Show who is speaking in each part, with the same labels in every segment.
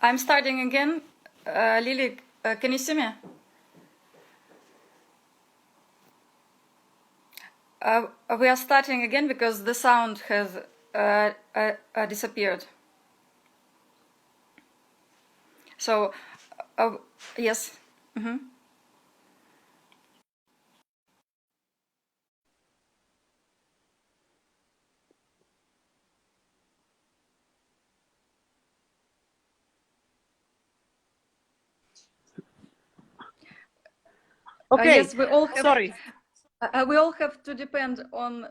Speaker 1: I'm starting again. Lilli, can you see me? We are starting again because the sound has disappeared. So, yes. Mm-hmm.
Speaker 2: Okay.
Speaker 1: Yes, we all have.
Speaker 2: Sorry.
Speaker 1: We all have to depend on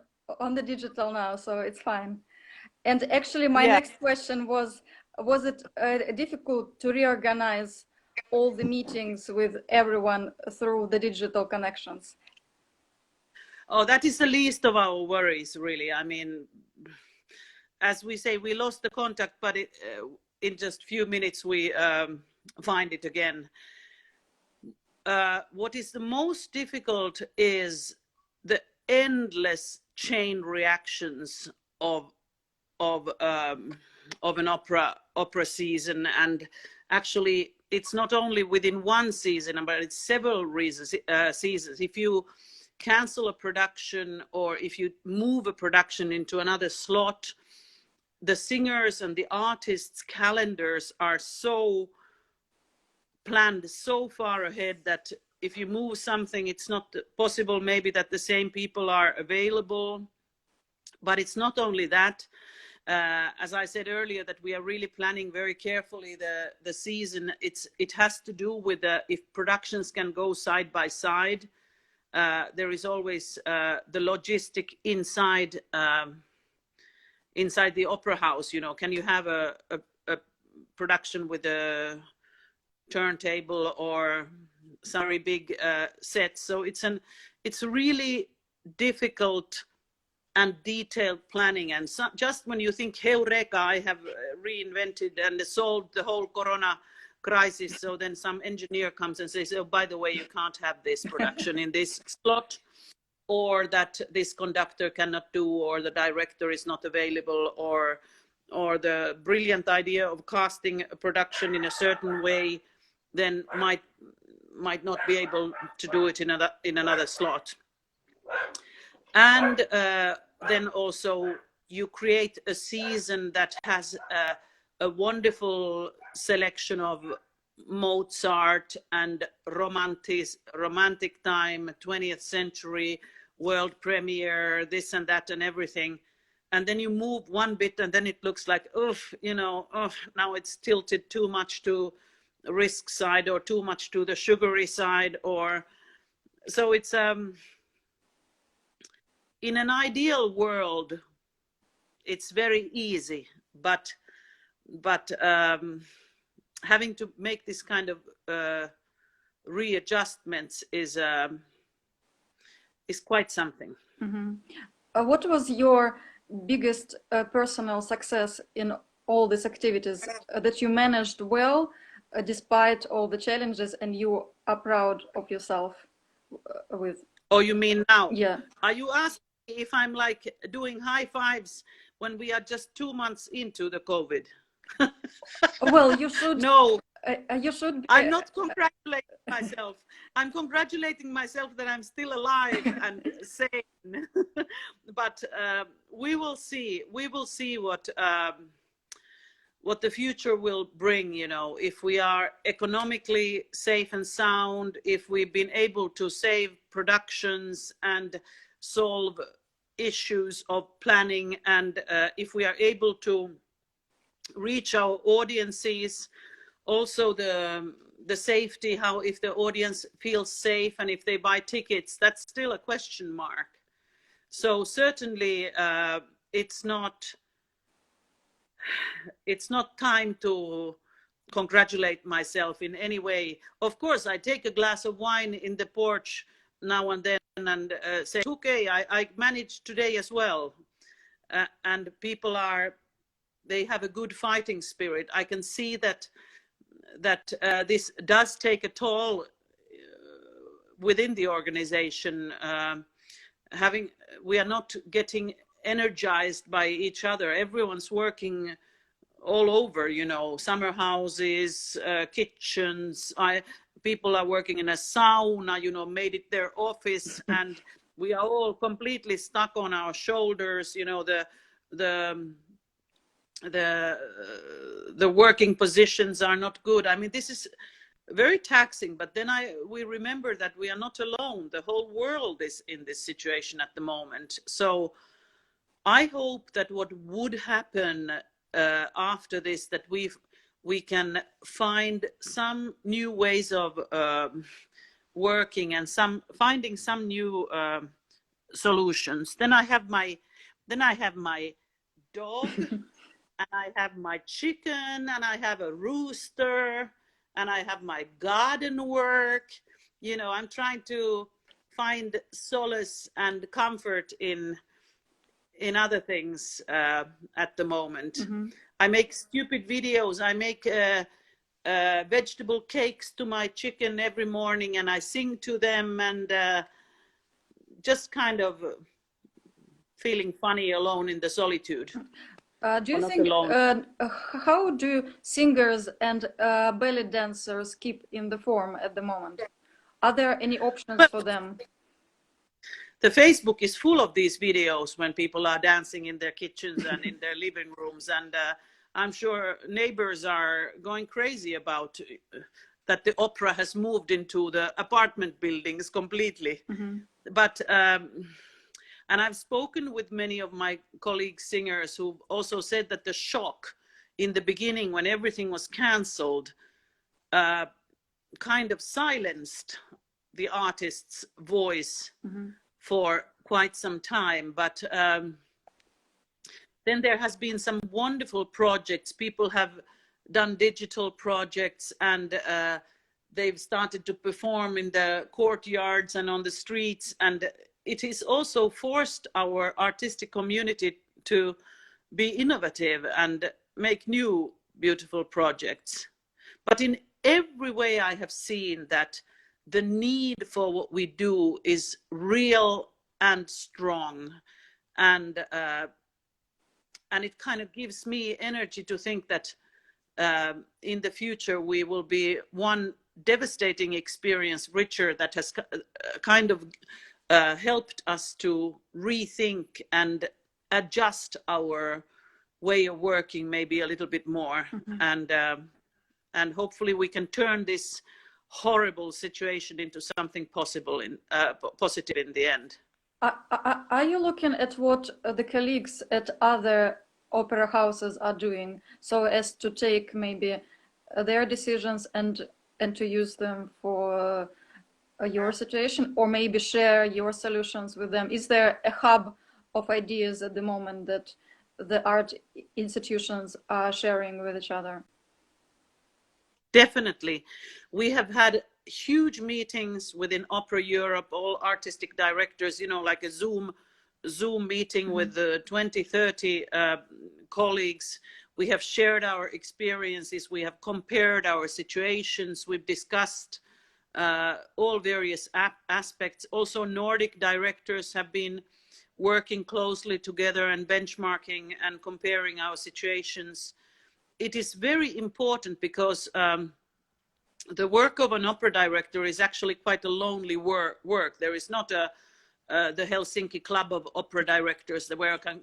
Speaker 1: the digital now, so it's fine. And actually, my next question was it difficult to reorganize all the meetings with everyone through the digital connections?
Speaker 2: Oh, that is the least of our worries, really. I mean, as we say, we lost the contact, but in just a few minutes we find it again. What is the most difficult is the endless chain reactions of an opera season, and actually it's not only within one season, but it's several seasons. If you cancel a production or if you move a production into another slot, the singers and the artists' calendars are so planned so far ahead that if you move something, it's not possible maybe that the same people are available. But it's not only that. As I said earlier, that we are really planning very carefully the season. It has to do with if productions can go side by side. There is always the logistic inside the opera house. You know, can you have a production with a turntable or some very big set? So it's really difficult and detailed planning. And so, just when you think, Heureka, I have reinvented and solved the whole corona crisis, so then some engineer comes and says, oh, by the way, you can't have this production in this slot, or that this conductor cannot do, or the director is not available, or the brilliant idea of casting a production in a certain way then might not be able to do it in another slot. And then also you create a season that has a wonderful selection of Mozart and romantic time, 20th century, world premiere, this and that and everything. And then you move one bit and then it looks like, now it's tilted too much to risk side or too much to the sugary side, or so it's in an ideal world it's very easy, but having to make this kind of readjustments is quite something.
Speaker 1: Mm-hmm. What was your biggest personal success in all these activities that you managed well despite all the challenges, and you are proud of yourself with?
Speaker 2: Oh, you mean now?
Speaker 1: Yeah.
Speaker 2: Are you asking if I'm like doing high fives when we are just 2 months into the COVID?
Speaker 1: Well, you should.
Speaker 2: No,
Speaker 1: you should.
Speaker 2: I'm not congratulating myself. I'm congratulating myself that I'm still alive and sane. But we will see. We will see what the future will bring. You know, if we are economically safe and sound, if we've been able to save productions and solve issues of planning, and if we are able to reach our audiences, also the safety, how if the audience feels safe and if they buy tickets, that's still a question mark. So certainly it's not time to congratulate myself in any way. Of course, I take a glass of wine in the porch now and then and say, okay, I managed today as well. And people they have a good fighting spirit. I can see that this does take a toll within the organization. We are not getting energized by each other. Everyone's working all over, you know, summer houses, kitchens. People are working in a sauna, you know, made it their office, and we are all completely stuck on our shoulders. You know, the the working positions are not good. I mean, this is very taxing. But then we remember that we are not alone. The whole world is in this situation at the moment. So I hope that what would happen after this, that we can find some new ways of working and finding some new solutions. Then I have my dog, and I have my chicken, and I have a rooster, and I have my garden work. You know, I'm trying to find solace and comfort in other things at the moment. Mm-hmm. I make stupid videos. I make vegetable cakes to my chicken every morning, and I sing to them, and just kind of feeling funny alone in the solitude.
Speaker 1: Do you think, how do singers and belly dancers keep in the form at the moment? Are there any options for them?
Speaker 2: The Facebook is full of these videos when people are dancing in their kitchens and in their living rooms. And I'm sure neighbors are going crazy about that the opera has moved into the apartment buildings completely. Mm-hmm. But, and I've spoken with many of my colleague singers who also said that the shock in the beginning when everything was cancelled kind of silenced the artist's voice. Mm-hmm. For quite some time, but then there has been some wonderful projects. People have done digital projects, and they've started to perform in the courtyards and on the streets, and it has also forced our artistic community to be innovative and make new beautiful projects. But in every way I have seen that the need for what we do is real and strong, and it kind of gives me energy to think that in the future we will be one devastating experience richer, that has kind of helped us to rethink and adjust our way of working maybe a little bit more. Mm-hmm. And hopefully we can turn this horrible situation into something positive in the end.
Speaker 1: Are you looking at what the colleagues at other opera houses are doing, so as to take maybe their decisions and to use them for your situation, or maybe share your solutions with them? Is there a hub of ideas at the moment that the art institutions are sharing with each other?
Speaker 2: Definitely. We have had huge meetings within Opera Europe, all artistic directors, you know, like a Zoom meeting. Mm-hmm. With 20, 30 colleagues. We have shared our experiences. We have compared our situations. We've discussed all various aspects. Also, Nordic directors have been working closely together and benchmarking and comparing our situations. It is very important because the work of an opera director is actually quite a lonely work. There is not the Helsinki Club of Opera Directors where I can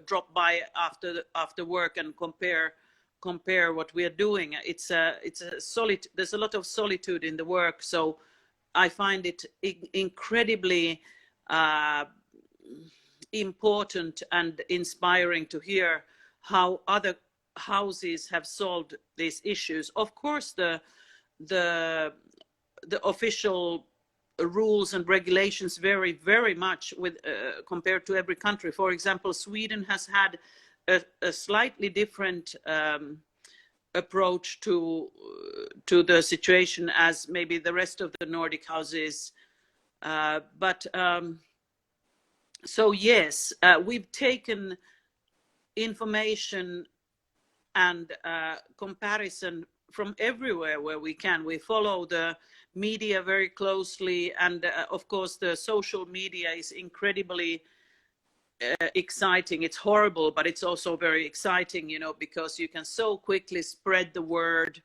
Speaker 2: drop by after work and compare what we are doing. It's a there's a lot of solitude in the work, so I find it incredibly important and inspiring to hear how other houses have solved these issues. Of course, the official rules and regulations vary very much with compared to every country. For example, Sweden has had a slightly different approach to the situation as maybe the rest of the Nordic houses. So yes, we've taken information and comparison from everywhere where we can. We follow the media very closely, and of course the social media is incredibly exciting. It's horrible, but it's also very exciting, you know, because you can so quickly spread the word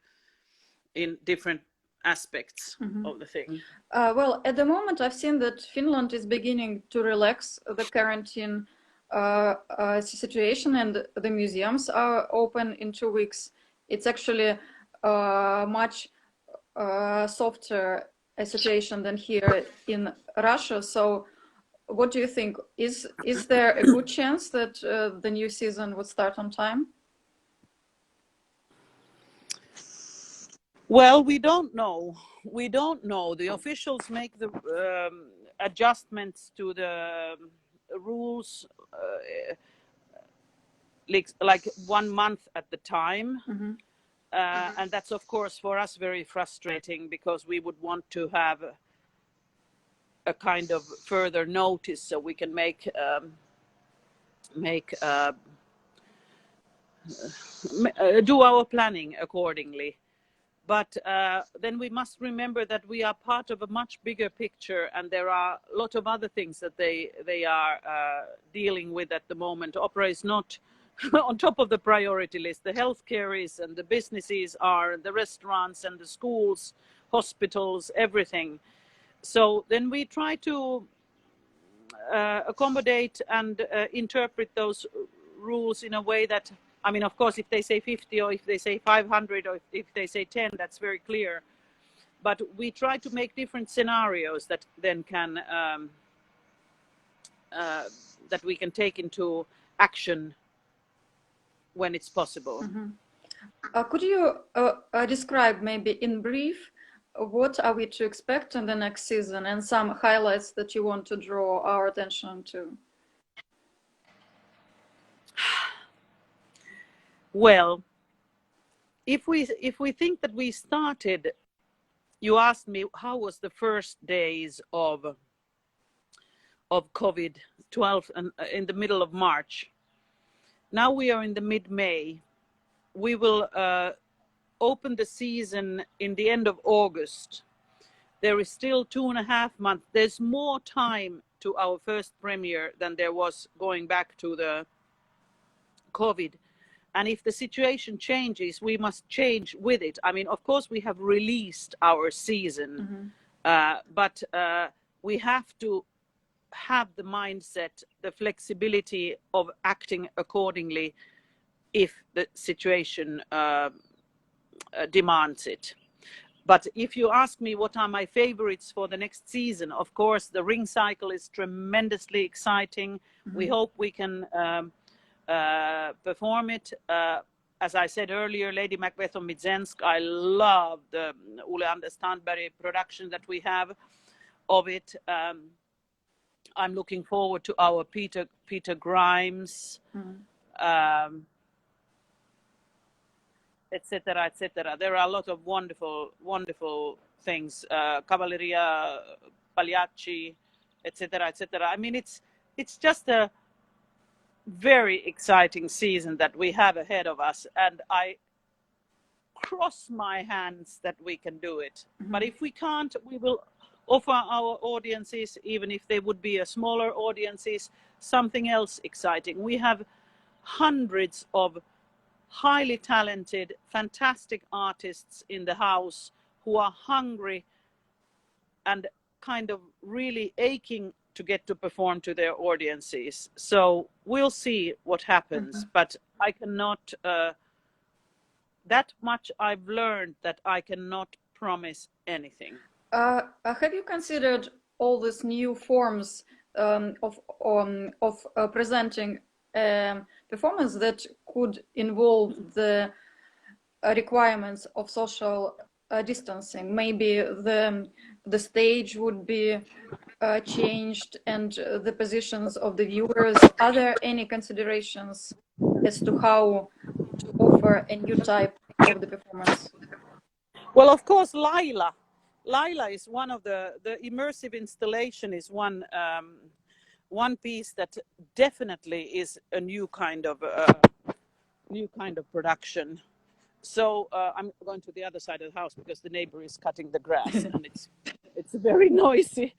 Speaker 2: in different aspects of the thing.
Speaker 1: Well, at the moment, I've seen that Finland is beginning to relax the quarantine situation, and the museums are open in 2 weeks. It's actually much softer a situation than here in Russia. So, what do you think? Is there a good chance that the new season would start on time?
Speaker 2: Well, we don't know. We don't know. The officials make the adjustments to the rules like 1 month at the time. And that's, of course, for us very frustrating, because we would want to have a kind of further notice so we can do our planning accordingly. But then we must remember that we are part of a much bigger picture, and there are a lot of other things that they are dealing with at the moment. Opera is not on top of the priority list. The healthcare is, and the businesses are, and the restaurants and the schools, hospitals, everything. So then we try to accommodate and interpret those rules in a way that, I mean, of course, if they say 50 or if they say 500 or if they say 10, that's very clear. But we try to make different scenarios that then can, that we can take into action when it's possible.
Speaker 1: Could you describe maybe in brief what are we to expect in the next season, and some highlights that you want to draw our attention to?
Speaker 2: Well, if we think that we started, you asked me how was the first days of COVID-12 in the middle of March. Now we are in the mid-May. We will open the season in the end of August. There is still 2.5 months. There's more time to our first premiere than there was going back to the COVID. And if the situation changes, we must change with it. I mean, of course, we have released our season, but we have to have the mindset, the flexibility of acting accordingly if the situation demands it. But if you ask me what are my favorites for the next season, of course, the ring cycle is tremendously exciting. We hope we can perform it. As I said earlier, Lady Macbeth of Midzensk, I love the Ole Anders Tandberg production that we have of it. I'm looking forward to our Peter Grimes, etc., etc. There are a lot of wonderful things. Cavalleria, Pagliacci, etc., etc. I mean, it's just a very exciting season that we have ahead of us, and I cross my hands that we can do it. But if we can't, we will offer our audiences, even if they would be a smaller audiences, something else exciting. We have hundreds of highly talented, fantastic artists in the house who are hungry and kind of really aching to get to perform to their audiences. So we'll see what happens, but I cannot, that much I've learned that I cannot promise anything.
Speaker 1: Have you considered all these new forms of presenting performance that could involve the requirements of social distancing? Maybe the stage would be changed and the positions of the viewers. Are there any considerations as to how to offer a new type of the performance?
Speaker 2: Well, of course, Laila is one of the immersive installation is one piece that definitely is a new kind of production. So I'm going to the other side of the house because the neighbor is cutting the grass and it's It's very noisy.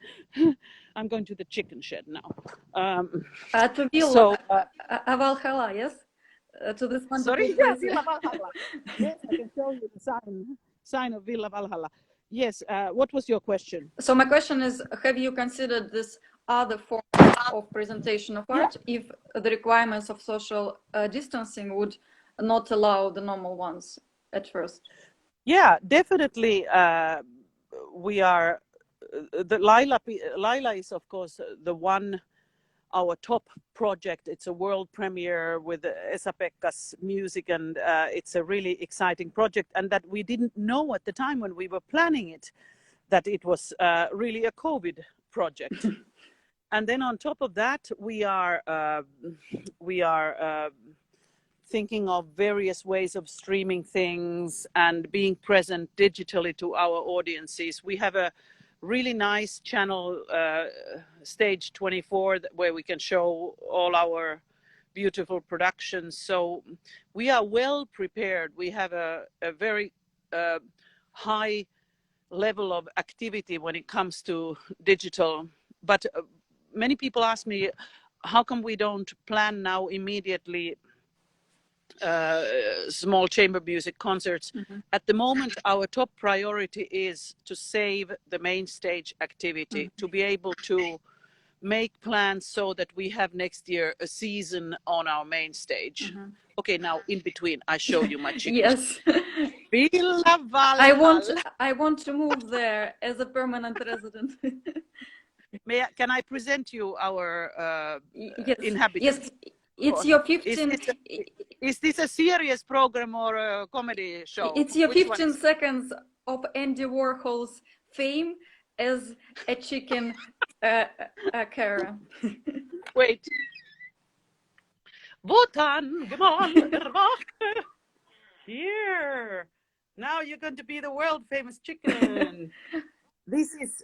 Speaker 2: I'm going to the chicken shed now.
Speaker 1: To
Speaker 2: So,
Speaker 1: Villa, Valhalla, yes? To this wonderful
Speaker 2: sorry, yeah,
Speaker 1: place.
Speaker 2: Villa Valhalla. Yes, I can show you the sign of Villa Valhalla. Yes, what was your question?
Speaker 1: So my question is, have you considered this other form of presentation of art if the requirements of social distancing would not allow the normal ones at first?
Speaker 2: Yeah, definitely. We are the Lila is of course the one, our top project. It's a world premiere with Esa-Pekka's music, and it's a really exciting project, and that we didn't know at the time when we were planning it that it was really a COVID project. And then on top of that, we are thinking of various ways of streaming things and being present digitally to our audiences. We have a really nice channel, Stage 24, where we can show all our beautiful productions. So we are well prepared. We have a very high level of activity when it comes to digital. But many people ask me, how come we don't plan now immediately small chamber music concerts? At the moment, our top priority is to save the main stage activity, to be able to make plans so that we have next year a season on our main stage. Okay, now in between, I show you my chicken.
Speaker 1: Yes.
Speaker 2: Villa Valhalla.
Speaker 1: I want to move there as a permanent resident.
Speaker 2: Can I present you our
Speaker 1: Yes.
Speaker 2: inhabitants?
Speaker 1: Yes. It's your 15.
Speaker 2: Is this a serious program or a comedy show?
Speaker 1: It's your 15 seconds of Andy Warhol's fame as a chicken carer.
Speaker 2: Wait. Wotan, here. Now you're going to be the world famous chicken. This is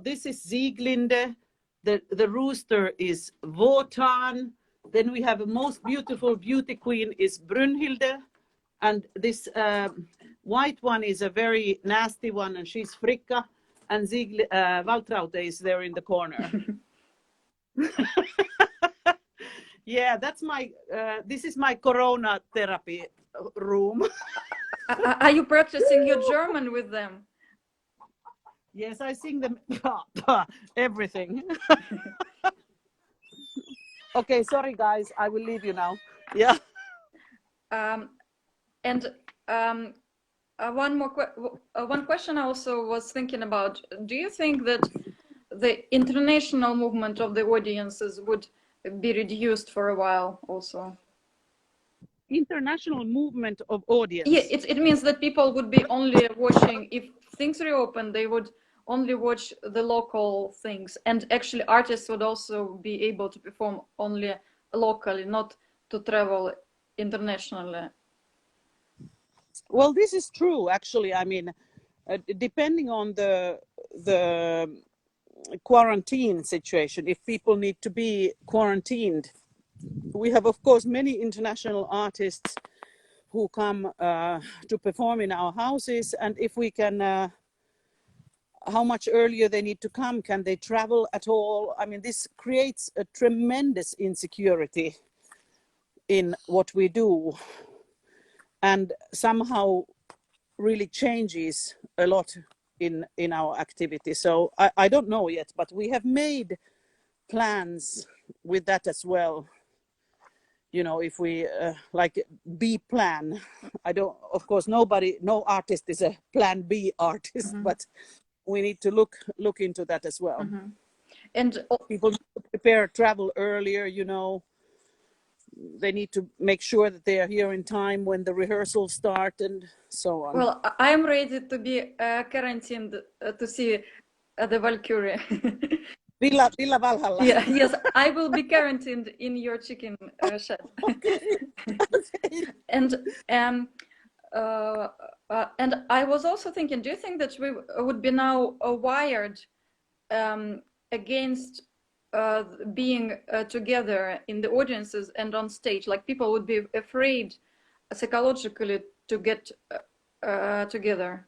Speaker 2: this is Sieglinde. The rooster is Wotan. Then we have a most beautiful beauty queen is Brunhilde. And this white one is a very nasty one, and she's Fricka. And Waltraute is there in the corner. Yeah, that's my, this is my corona therapy room.
Speaker 1: Are you practicing your German with them?
Speaker 2: Yes, I sing them everything. Okay, sorry guys, I will leave you now. Yeah.
Speaker 1: One question I also was thinking about. Do you think that the international movement of the audiences would be reduced for a while also?
Speaker 2: International movement of audience?
Speaker 1: Yeah, it means that people would be only watching, if things reopen, they would only watch the local things, and actually artists would also be able to perform only locally, not to travel internationally.
Speaker 2: Well, this is true, actually. I mean, depending on the quarantine situation, if people need to be quarantined, we have, of course, many international artists who come to perform in our houses, and if we can, how much earlier they need to come, can they travel at all? I mean, this creates a tremendous insecurity in what we do, and somehow really changes a lot in our activity. So I don't know yet, but we have made plans with that as well. You know, if we like B plan, I don't, of course, no artist is a plan B artist, but we need to look into that as well. And people need to prepare travel earlier, you know. They need to make sure that they are here in time when the rehearsals start and so on.
Speaker 1: Well, I am ready to be quarantined to see the Valkyrie.
Speaker 2: Villa Valhalla.
Speaker 1: Yeah, yes, I will be quarantined in your chicken shed. And I was also thinking, do you think that we would be now wired against being together in the audiences and on stage? Like people would be afraid psychologically to get together?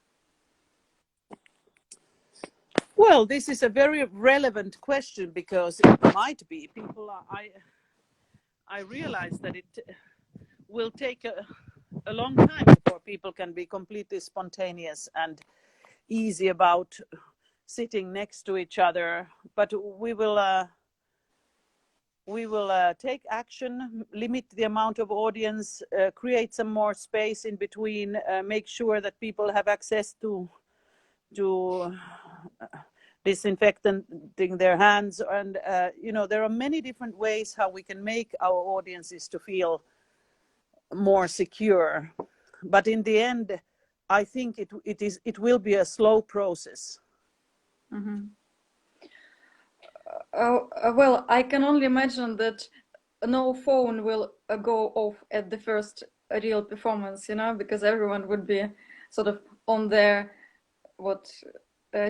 Speaker 2: Well, this is a very relevant question because it might be people are, I realize that it will take a long time before people can be completely spontaneous and easy about sitting next to each other, but we will take action, limit the amount of audience, create some more space in between, make sure that people have access to disinfecting their hands, and there are many different ways how we can make our audiences to feel more secure. But in the end, I think it will be a slow process.
Speaker 1: Mm-hmm. Well, I can only imagine that no phone will go off at the first real performance, because everyone would be sort of on their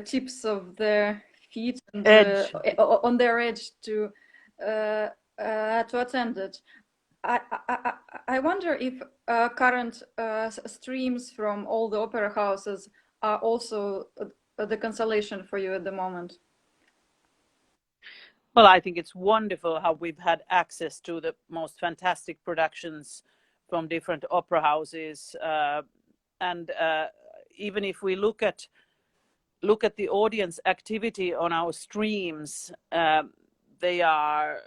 Speaker 1: tips of their feet and
Speaker 2: Edge.
Speaker 1: on their edge to attend it. I wonder if current streams from all the opera houses are also the consolation for you at the moment.
Speaker 2: Well, I think it's wonderful how we've had access to the most fantastic productions from different opera houses, and even if we look at the audience activity on our streams, they are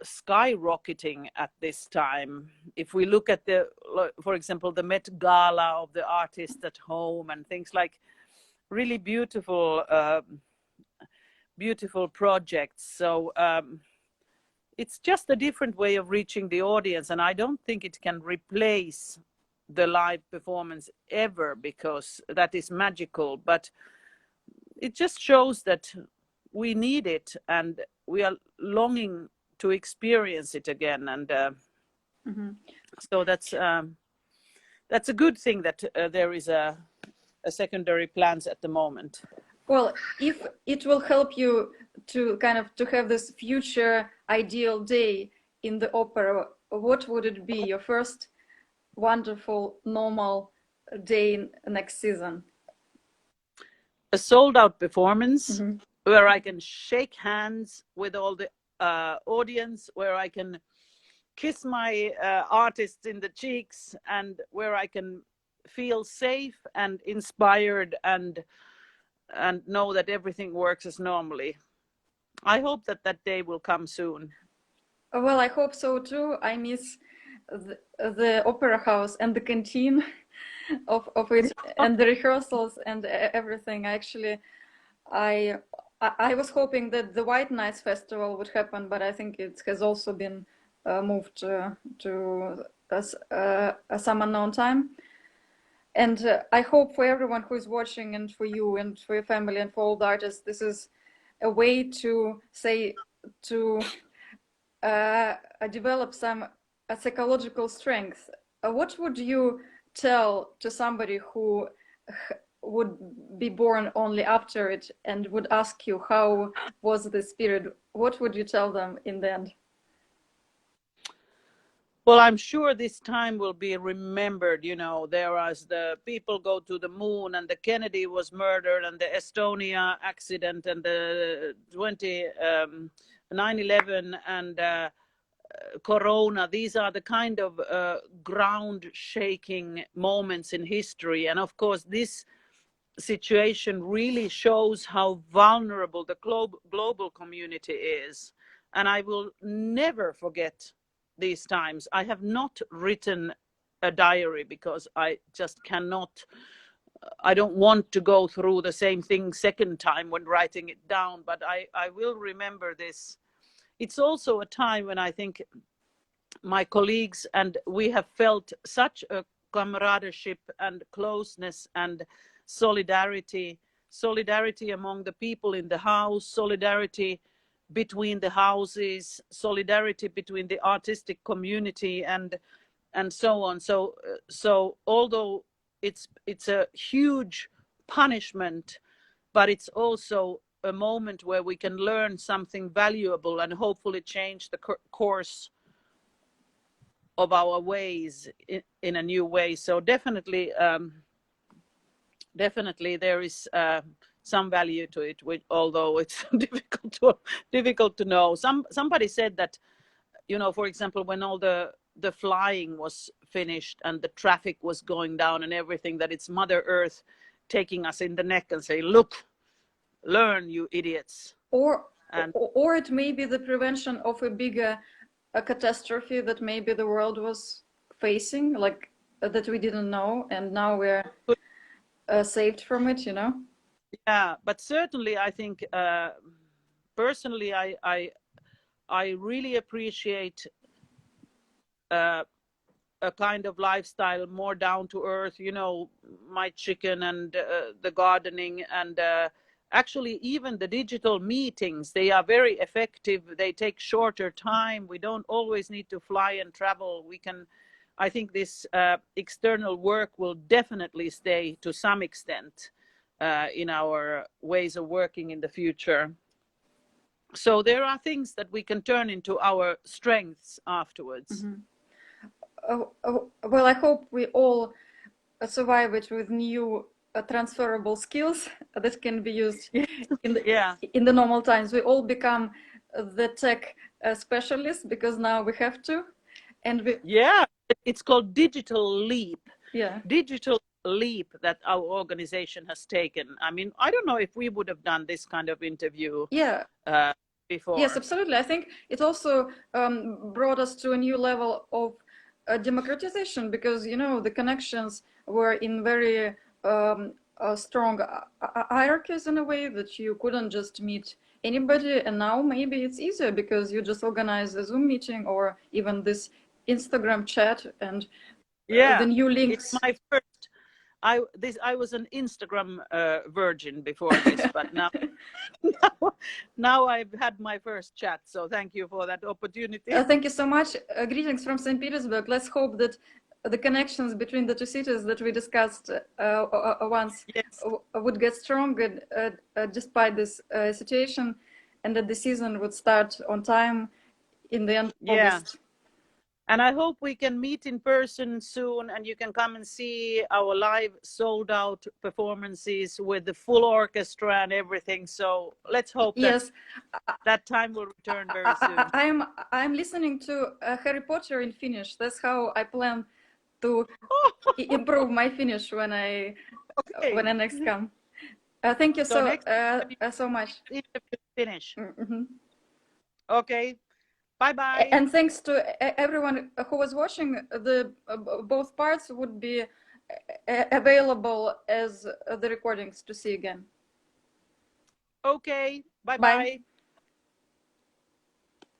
Speaker 2: skyrocketing at this time. If we look at for example, the Met Gala of the artist at home and things like really beautiful projects. So it's just a different way of reaching the audience, and I don't think it can replace the live performance ever, because that is magical, but it just shows that we need it and we are longing to experience it again. And
Speaker 1: mm-hmm.
Speaker 2: So that's a good thing that there is a secondary plans at the moment.
Speaker 1: Well, if it will help you to have this future ideal day in the opera, what would it be? Your first wonderful normal day next season?
Speaker 2: A sold out performance,
Speaker 1: mm-hmm.
Speaker 2: where I can shake hands with all the audience, where I can kiss my artists in the cheeks, and where I can feel safe and inspired and know that everything works as normally. I hope that day will come soon.
Speaker 1: Well, I hope so too. I miss the opera house and the canteen of it, and the rehearsals and everything. Actually, I was hoping that the White Nights Festival would happen, but I think it has also been moved to some unknown time. And I hope for everyone who is watching, and for you and for your family and for all the artists, this is a way to develop some psychological strength. What would you tell to somebody who would be born only after it and would ask you how was this period? What would you tell them in the end?
Speaker 2: Well, I'm sure this time will be remembered. There as the people go to the moon, and the Kennedy was murdered, and the Estonia accident, and the 9/11, and Corona. These are the kind of ground-shaking moments in history. And of course, this situation really shows how vulnerable the global community is. And I will never forget these times. I have not written a diary because I just cannot. I don't want to go through the same thing second time when writing it down, but I will remember this. It's also a time when I think my colleagues and we have felt such a camaraderie and closeness and solidarity among the people in the house, solidarity between the houses, solidarity between the artistic community, and so on. So although it's a huge punishment, but it's also a moment where we can learn something valuable and hopefully change the course of our ways in a new way. So definitely there is some value to it, which, although it's difficult to know. Somebody said that, you know, for example, when all the flying was finished and the traffic was going down and everything, that it's Mother Earth taking us in the neck and say, look, learn, you idiots.
Speaker 1: Or it may be the prevention of a bigger catastrophe that maybe the world was facing, like that we didn't know, and now we're saved from it, you know?
Speaker 2: Yeah, but certainly I think personally I really appreciate a kind of lifestyle more down to earth, you know, my chicken and the gardening, and actually even the digital meetings, they are very effective. They take shorter time. We don't always need to fly and travel. We can, I think this external work will definitely stay to some extent in our ways of working in the future. So there are things that we can turn into our strengths afterwards.
Speaker 1: Mm-hmm. Well, I hope we all survive it with new transferable skills that can be used in the normal times. We all become the tech specialists because now we have to, and
Speaker 2: it's called digital leap. Digital leap that our organization has taken. I mean, I don't know if we would have done this kind of interview before.
Speaker 1: Yes, absolutely. I think it also brought us to a new level of democratization, because, you know, the connections were in very strong hierarchies in a way that you couldn't just meet anybody, and now maybe it's easier because you just organize a Zoom meeting or even this Instagram chat and the new links.
Speaker 2: It's my first. I was an Instagram virgin before this, but now I've had my first chat. So thank you for that opportunity.
Speaker 1: Thank you so much. Greetings from St. Petersburg. Let's hope that the connections between the two cities that we discussed once would get stronger despite this situation, and that the season would start on time in the end of August.
Speaker 2: And I hope we can meet in person soon, and you can come and see our live sold out performances with the full orchestra and everything. So let's hope that time will return very soon.
Speaker 1: I'm listening to Harry Potter in Finnish. That's how I plan to improve my Finnish when I next come. Thank you so much.
Speaker 2: Finish.
Speaker 1: Mm-hmm.
Speaker 2: Okay. Bye-bye.
Speaker 1: And thanks to everyone who was watching. The both parts would be available as the recordings to see again.
Speaker 2: Okay. Bye-bye.
Speaker 1: Bye.